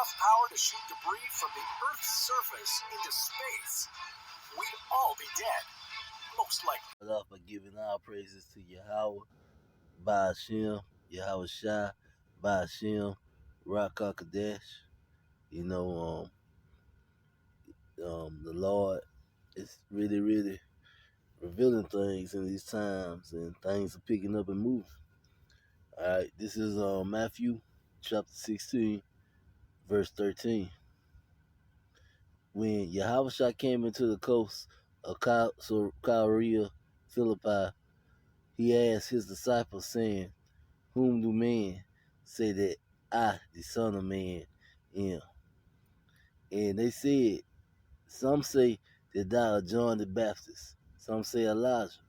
enough power to shoot debris from the Earth's surface into space, we'd all be dead. Most likely. Start off by giving all praises to Yahweh, Ba'ashem, Yahweh Shai, Ba'ashem, Rock Kadesh. You know, the Lord is really, really revealing things in these times, and things are picking up and moving. All right, this is Matthew chapter 16, verse 13. When Yahushua came into the coast of Caesarea Philippi, he asked his disciples, saying, "Whom do men say that I, the Son of Man, am?" And they said, "Some say that thou art John the Baptist, some say Elijah,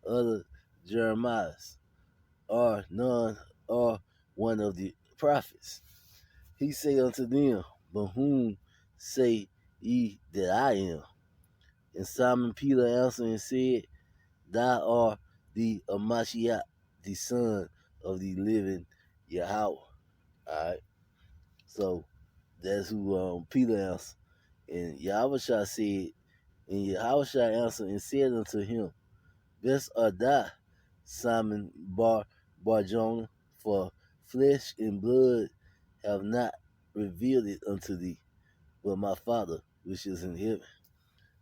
other Jeremiah, or none, or one of the prophets." He said unto them, "But whom say ye that I am?" And Simon Peter answered and said, "Thou art the Mashiach, the Son of the living Yahweh." Alright. So that's who Peter answered. And Yahushua said, and Yahushua answered and said unto him, "Blessed art thou, Simon Bar-Jonah, for flesh and blood have not revealed it unto thee, but my Father which is in heaven."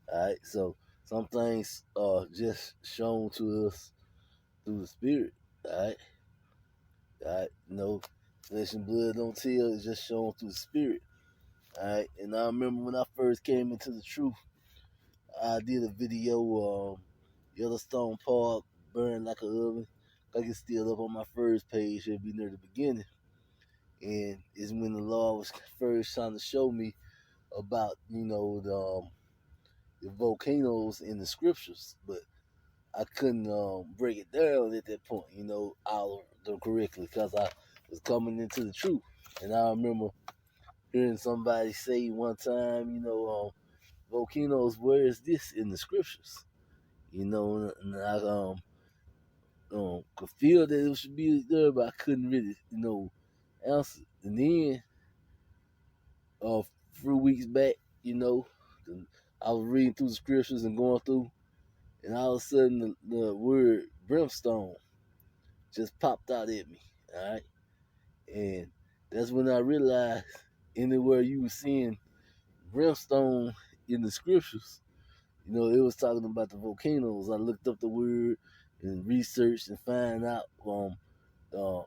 Alright, so some things are just shown to us through the Spirit. Alright. No flesh and blood don't tell, it's just shown through the Spirit. Alright, and I remember when I first came into the truth, I did a video, Yellowstone Park burned like an oven. I can still up on my first page, it'll be near the beginning. And it's when the Lord was first trying to show me about, the volcanoes in the scriptures, but I couldn't break it down at that point, all correctly, because I was coming into the truth. And I remember hearing somebody say one time, volcanoes, where is this in the scriptures? And I could feel that it should be there, but I couldn't really, answer. And then a few weeks back, I was reading through the scriptures and going through, and all of a sudden the word brimstone just popped out at me. All right, and that's when I realized anywhere you were seeing brimstone in the scriptures, it was talking about the volcanoes. I looked up the word and researched and found out the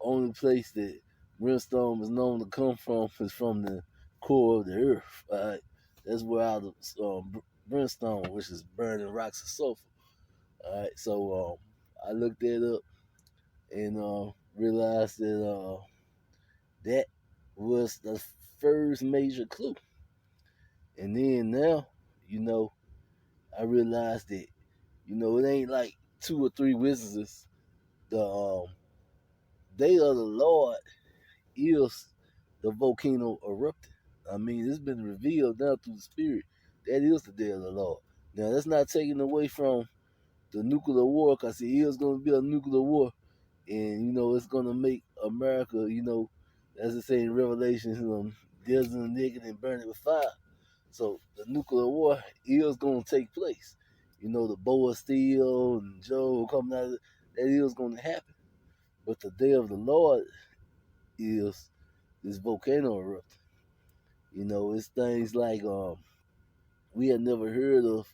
only place that brimstone is known to come from is from the core of the earth. All right, that's where all the brimstone, which is burning rocks of sulfur. All right, so I looked that up and realized that that was the first major clue. And then now, I realized that, it ain't like 2 or 3 witnesses. The day of the Lord is the volcano erupting. I mean, it's been revealed now through the Spirit. That is the day of the Lord. Now, that's not taken away from the nuclear war, because it is going to be a nuclear war. And, it's going to make America, as it say in Revelation, deals in the naked and burn it with fire. So the nuclear war is going to take place. The bow of steel and Joe coming out of it, that is going to happen. But the day of the Lord is this volcano erupting. It's things like we had never heard of,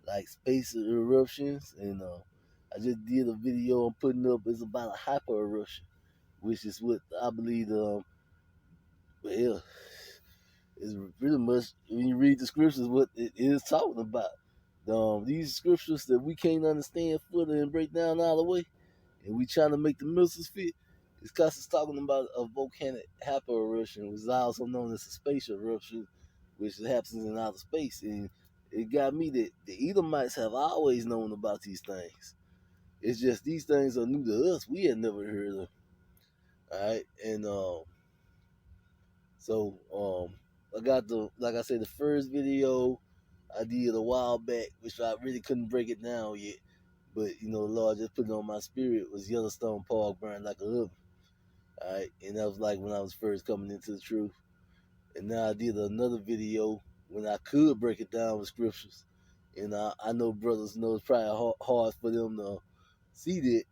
like space eruptions. And I just did a video I'm putting up. It's about a hyper eruption, which is what I believe is pretty much, when you read the scriptures, what it is talking about. These scriptures that we can't understand fully and break down all the way, and we trying to make the missiles fit, it's because it's talking about a volcanic hyper eruption, which is also known as a space eruption, which happens in outer space. And it got me that the Edomites have always known about these things. It's just these things are new to us. We had never heard of them. All right, and so I got like I said, the first video I did a while back, which I really couldn't break it down yet, but the Lord just put it on my spirit, was Yellowstone Park burned like a oven. All right, and that was like when I was first coming into the truth. And now I did another video when I could break it down with scriptures. And I know brothers know it's probably hard for them to see that,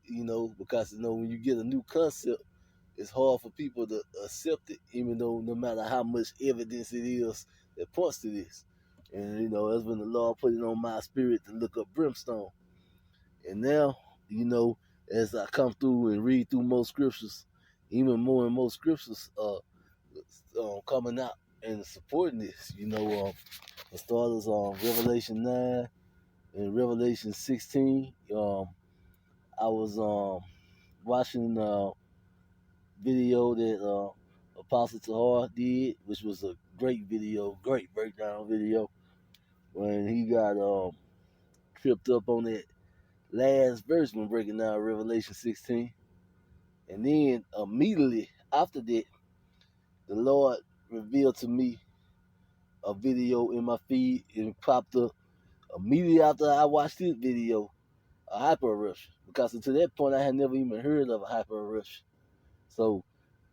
because when you get a new concept, it's hard for people to accept it, even though no matter how much evidence it is that points to this. And that's when the Lord put it on my spirit to look up brimstone. And now, as I come through and read through most scriptures, even more and more scriptures coming out and supporting this. The starters on Revelation 9 and Revelation 16. I was watching video that Apostle Tahar did, which was a great video, great breakdown video, when he got tripped up on that last verse when breaking down Revelation 16. And then immediately after that, the Lord revealed to me a video in my feed, and it popped up immediately after I watched this video, a hyper eruption. Because to that point, I had never even heard of a hyper eruption. So,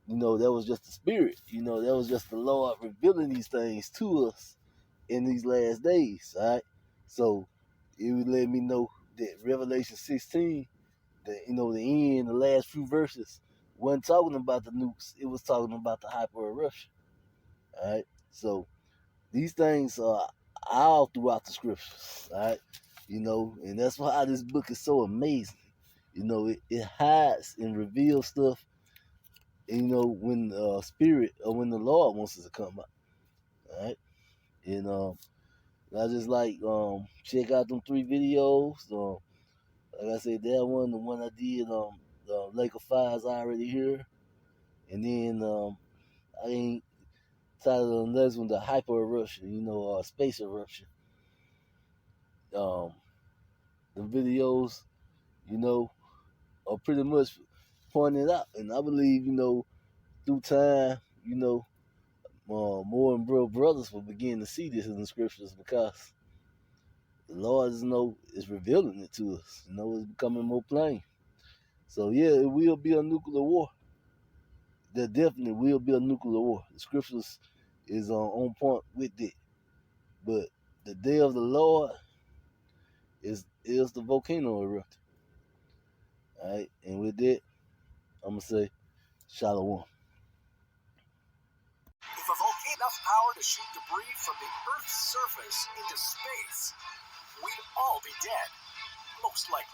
that was just the spirit. That was just the Lord revealing these things to us in these last days. All right. So it would let me know that Revelation 16, the end, the last few verses, wasn't talking about the nukes. It was talking about the hyper eruption. All right. So these things are all throughout the scriptures. All right. And that's why this book is so amazing. It hides and reveals stuff, when the spirit or when the Lord wants us to come out. All right. And I just check out them 3 videos. Like I said, that one, the one I did, the Lake of Fire is already here. And then I ain't titled on this one, the hyper eruption, space eruption. The videos, are pretty much pointing out. And I believe, through time, more and brothers will begin to see this in the scriptures, because the Lord is revealing it to us. It's becoming more plain. So yeah, it will be a nuclear war. There definitely will be a nuclear war. The scriptures is on point with it. But the day of the Lord is the volcano erupting. Alright, and with that, I'm gonna say Shalom. If a volcano had enough power to shoot debris from the Earth's surface into space, we'd all be dead, most likely.